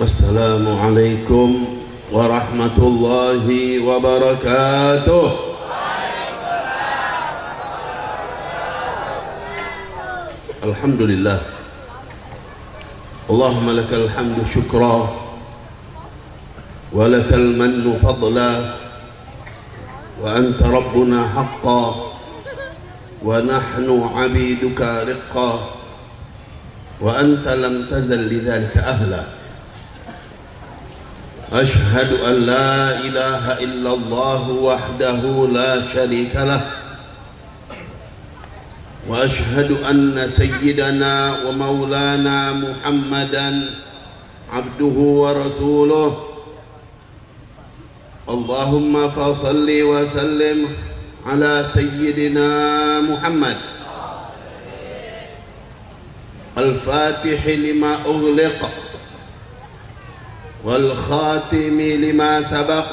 Wassalamualaikum warahmatullahi wabarakatuh. Alhamdulillah. Allahumma lakal hamdu syukra wa lakal mannu fadla wa anta rabbuna haqqa wa nahnu abiduka riqqa wa anta lam tazal lidhalika ahla. Ashhadu an la ilaha illallah wahdahu la sharika lah wa ashhadu anna sayyidana wa maulana Muhammadan abduhu wa rasuluh. Allahumma fa salli wa sallim ala sayyidina Muhammad al-fatih lima ughliqa wal khatimi lima sabaq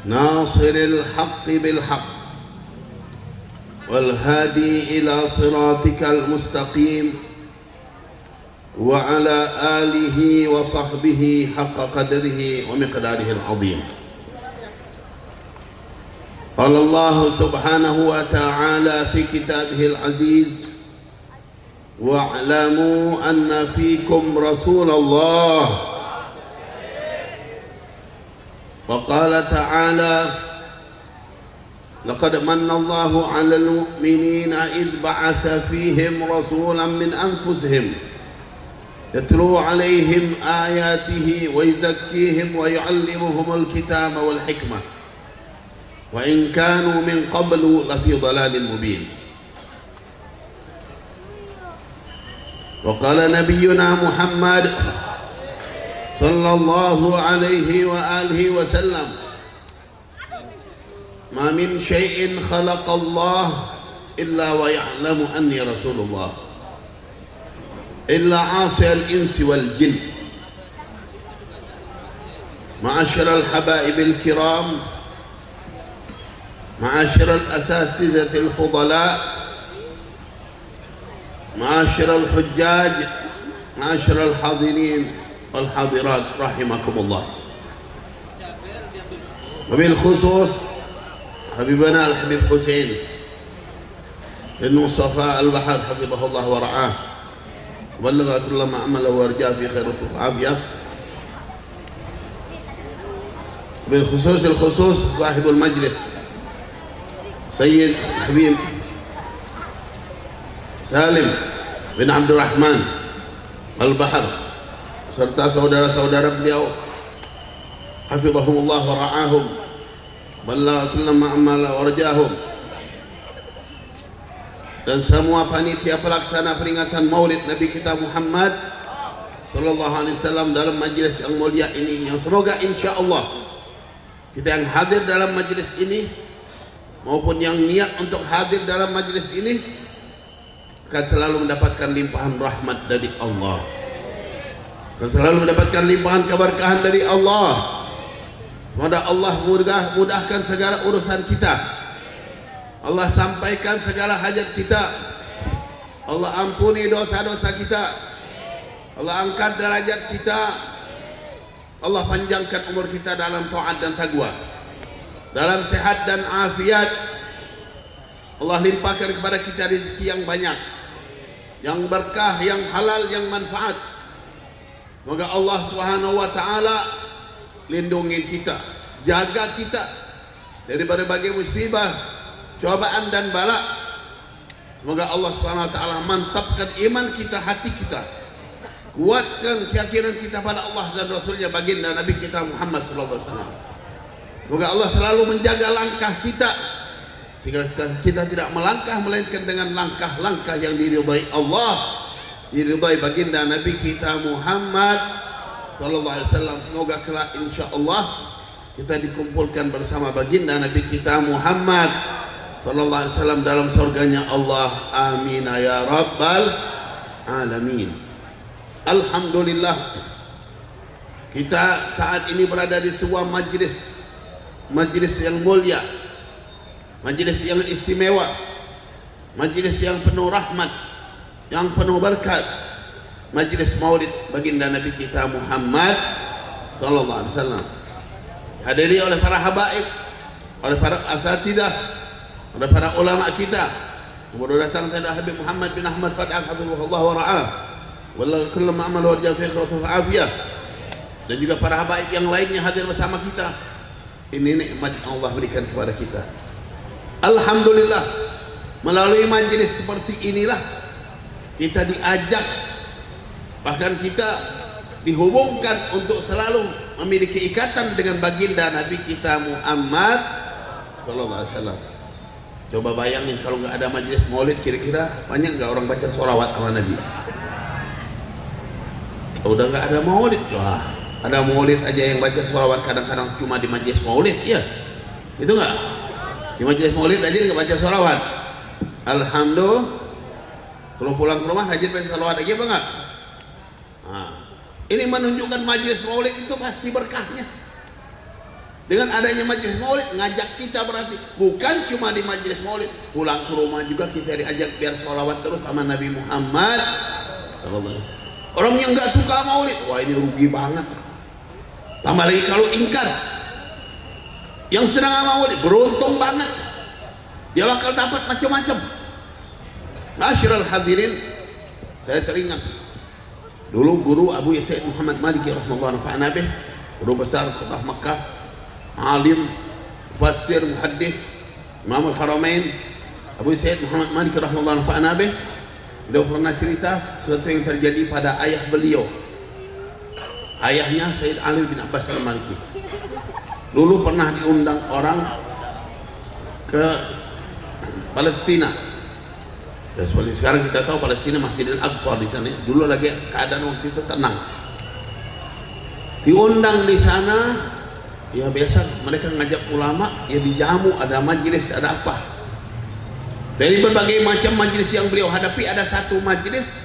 nasiril haqqi bil haqq wal hadi ila siratikal mustaqim wa ala alihi wa sahbihi haqqa qadrihi wa miqdarihi al-azim. Qala Allah subhanahu wa ta'ala fi kitabihil aziz wa'lamu anna fikum Rasulullah. Wa qala ta'ala laqad manna Allahu 'alal mu'minina idh ba'atha fihim rasulan min anfusihim yatlu 'alaihim ayatihi wa yuzakkihim wa yu'allimuhumul kitaba wal hikmah wa in kanu min qablu lafi dhalalin mubin. وقال نبينا محمد صلى الله عليه وآله وسلم ما من شيء خلق الله إلا ويعلم أني رسول الله إلا عاصي الإنس والجن. معاشر الحبائب الكرام، معاشر الأساتذة الفضلاء، معاشر الحجاج، معاشر الحاضرين والحاضرات رحمكم الله. وبالخصوص حبيبنا الحبيب حسين بن مصطفى البحر حفظه الله ورعاه وبلغ كل ما عمل وارجاه في خير وعافيه. وبالخصوص الخصوص صاحب المجلس سيد حبيب Salim bin Abdurrahman Al-Bahar serta saudara-saudara beliau hafizahumullah wa ra'ahum balla kullama amala warjahum, dan semua panitia pelaksana peringatan Maulid Nabi kita Muhammad sallallahu alaihi wasallam dalam majlis yang mulia ini, yang semoga insyaallah kita yang hadir dalam majlis ini maupun yang niat untuk hadir dalam majlis ini akan selalu mendapatkan limpahan rahmat dari Allah, akan selalu mendapatkan limpahan keberkahan dari Allah. Semoga Allah mudahkan segala urusan kita, Allah sampaikan segala hajat kita, Allah ampuni dosa-dosa kita, Allah angkat derajat kita, Allah panjangkan umur kita dalam taat dan taqwa, dalam sehat dan afiat. Allah limpahkan kepada kita rezeki yang banyak, yang berkah, yang halal, yang manfaat. Semoga Allah Subhanahu wa taala lindungi kita, jaga kita dari berbagai musibah, cobaan dan bala. Semoga Allah Subhanahu wa taala mantapkan iman kita, hati kita, kuatkan keyakinan kita pada Allah dan Rasulnya baginda Nabi kita Muhammad sallallahu alaihi wasallam. Semoga Allah selalu menjaga langkah kita sehingga kita tidak melangkah melainkan dengan langkah-langkah yang diridhai Allah, diridhai baginda Nabi kita Muhammad sallallahu alaihi wasallam. Semoga kelak insyaallah kita dikumpulkan bersama baginda Nabi kita Muhammad sallallahu alaihi wasallam dalam surganya Allah. Amin ya rabbal alamin. Alhamdulillah, kita saat ini berada di sebuah majlis yang mulia, majlis yang istimewa, majlis yang penuh rahmat, yang penuh berkat, majelis maulid baginda Nabi kita Muhammad sallallahu alaihi wasallam, hadiri oleh para habaib, oleh para asatidah, oleh para ulama kita. Kemudian datang tanda Habib Muhammad bin Ahmad Fatah hafizahullah wa ra'ah wallahu kullu ma'amal wa fi khairin wa afiyah, dan juga para habaib yang lainnya hadir bersama kita. Ini nikmat yang Allah berikan kepada kita. Alhamdulillah, melalui majelis seperti inilah kita diajak, bahkan kita dihubungkan untuk selalu memiliki ikatan dengan baginda Nabi kita Muhammad sallallahu alaihi wasallam. Coba bayangin kalau nggak ada majelis maulid, kira-kira banyak nggak orang baca sholawat sama Nabi? Udah nggak ada maulid, wah, ada maulid aja yang baca sholawat kadang-kadang cuma di majelis maulid, ya itu nggak? Di majelis maulid aja nggak baca sholawat. Alhamdulillah, kalau pulang ke rumah hajat baca sholawat aja apa nggak? Nah, ini menunjukkan majelis maulid itu pasti berkahnya. Dengan adanya majelis maulid ngajak kita, berarti bukan cuma di majelis maulid, pulang ke rumah juga kita diajak biar sholawat terus sama Nabi Muhammad. Orang yang nggak suka maulid, wah ini rugi banget. Tambah lagi kalau ingkar. Yang senang sama maulid beruntung banget, dia bakal dapat macam-macam. Masyiral hadirin, saya teringat dulu guru Abu Said Muhammad Maliki rahimahullah nafa'ana bih, guru besar kota Makkah, alim, mufassir, muhaddits, Imam al-Haramain, Abu Said Muhammad Maliki rahimahullah nafa'ana bih. Beliau pernah cerita sesuatu yang terjadi pada ayah beliau. Ayahnya Sayyid Ali bin Abbas al-Maliki. Dulu pernah diundang orang ke Palestina. Ya, seperti sekarang kita tahu Palestina Masjidil Aqsa di sana. Dulu lagi keadaan waktu itu tenang. Diundang di sana, ya biasa mereka ngajak ulama, ya dijamu, ada majelis, ada apa. Dari berbagai macam majelis yang beliau hadapi, ada satu majelis,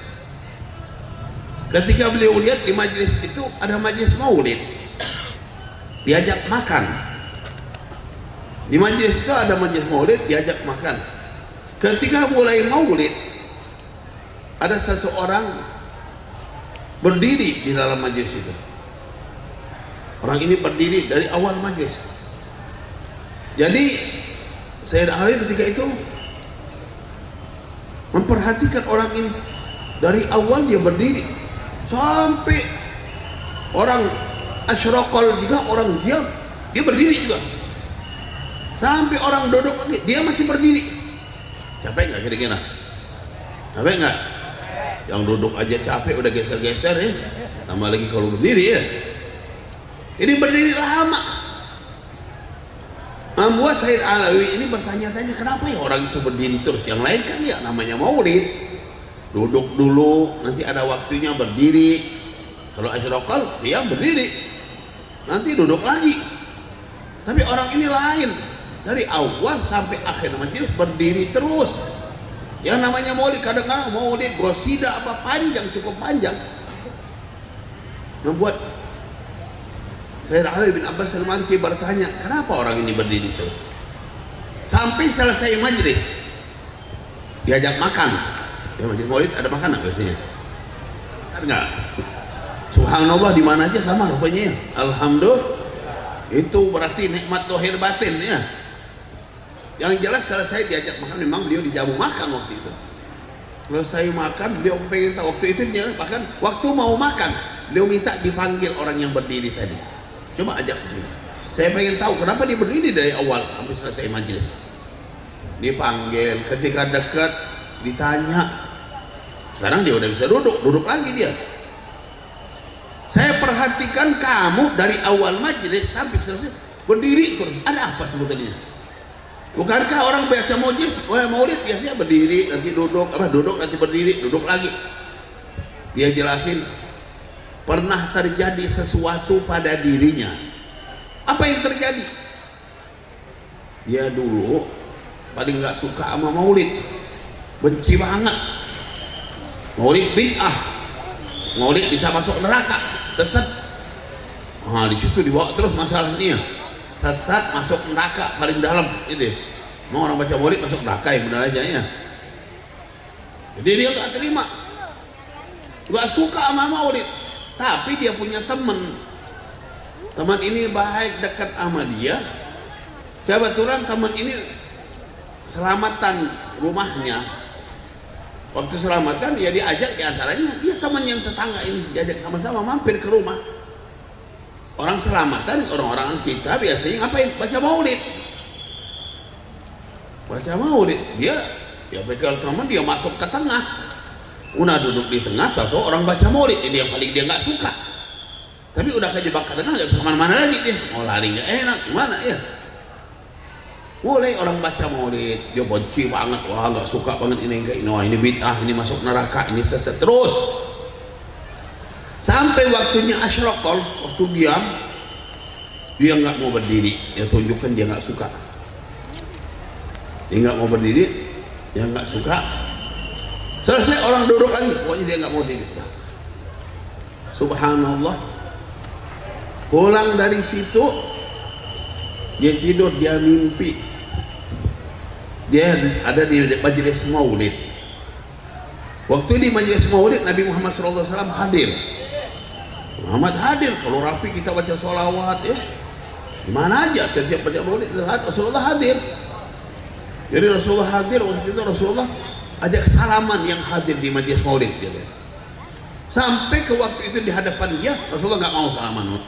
ketika beliau lihat di majelis itu ada majelis maulid, diajak makan. Di majelis itu ada majelis maulid, diajak makan. Ketika mulai maulid, ada seseorang berdiri di dalam majelis itu. Orang ini berdiri dari awal majelis. Jadi Sayyid Ali ketika itu memperhatikan orang ini dari awal, dia berdiri sampai orang asyraqal juga, orang diam, dia berdiri juga. Sampai orang duduk lagi, dia masih berdiri. Capek nggak kira-kira? Capek nggak? Yang duduk aja capek, udah geser-geser ya. Tambah lagi kalau berdiri ya. Ini berdiri lama. Membuat Sayyid Alawi ini bertanya-tanya, kenapa ya orang itu berdiri terus? Yang lain kan ya namanya maulid, duduk dulu, nanti ada waktunya berdiri. Kalau asyraqal dia berdiri, nanti duduk lagi. Tapi orang ini lain, dari awal sampai akhir majelis berdiri terus. Yang namanya maulid, kadang-kadang maulid qasidah apa panjang, cukup panjang. Membuat Sayyid Ali bin Abbas al-Maliki bertanya, kenapa orang ini berdiri terus? Sampai selesai majelis, diajak makan. Ya, majelis maulid ada makanan biasanya. Kan enggak? Subhanallah, di mana aja sama rupanya. Alhamdulillah. Itu berarti nikmat zahir batin ya. Yang jelas selesai diajak makan, memang beliau dijamu makan waktu itu. Kalau saya makan, beliau pengen tahu waktu itu, bahkan waktu mau makan, beliau minta dipanggil orang yang berdiri tadi. Coba ajak ke sini. Saya pengen tahu kenapa dia berdiri dari awal sampai selesai majelis. Dipanggil, ketika dekat ditanya. Sekarang dia udah bisa duduk lagi dia. Saya perhatikan kamu dari awal majelis sampai selesai berdiri terus. Ada apa sebetulnya? Bukankah orang biasa maulid biasanya berdiri, nanti duduk nanti berdiri, duduk lagi. Dia jelasin, pernah terjadi sesuatu pada dirinya. Apa yang terjadi? Dia dulu paling nggak suka sama maulid, benci banget. Maulid bid'ah, maulid bisa masuk neraka, sesat. Nah, di situ dibawa terus masalahnya. Sesat masuk neraka paling dalam itu. Mau orang baca maulid masuk neraka yang benar aja ya. Jadi dia nggak terima. nggak suka sama maulid, tapi dia punya teman ini baik, dekat sama dia. Kebetulan teman ini selamatan rumahnya. Waktu selamatan ya diajak, diantaranya dia teman yang tetangga ini diajak sama-sama mampir ke rumah. Orang selamatan, orang-orang kita biasanya ngapain? Baca maulid. Dia ya pegang teman, dia masuk ke tengah. Udah duduk di tengah, atau orang baca maulid, ini yang paling dia nggak suka. Tapi udah kejebak ke tengah, nggak bisa kemana-mana lagi dia. Mau lari nggak enak, gimana ya? Mulai orang baca maulid, dia benci banget, wah nggak suka banget ini, enggak ini bid'ah, ini masuk neraka, ini sesat terus. Sampai waktunya asyraqal, waktu diam, dia nggak mau berdiri, dia tunjukkan dia nggak suka. Dia nggak mau berdiri, dia nggak suka. Selesai orang duduk lagi, pokoknya dia nggak mau berdiri. Subhanallah. Pulang dari situ, dia tidur, dia mimpi. Dia ada di majelis maulid. Waktu di majelis maulid, Nabi Muhammad SAW hadir. Muhammad hadir, kalau rapi kita baca sholawat ya, dimana aja setiap baca maulid Rasulullah hadir. Jadi Rasulullah hadir, waktu itu Rasulullah ajak salaman yang hadir di majelis maulid. Sampai ke waktu itu di hadapan dia, Rasulullah nggak mau salaman.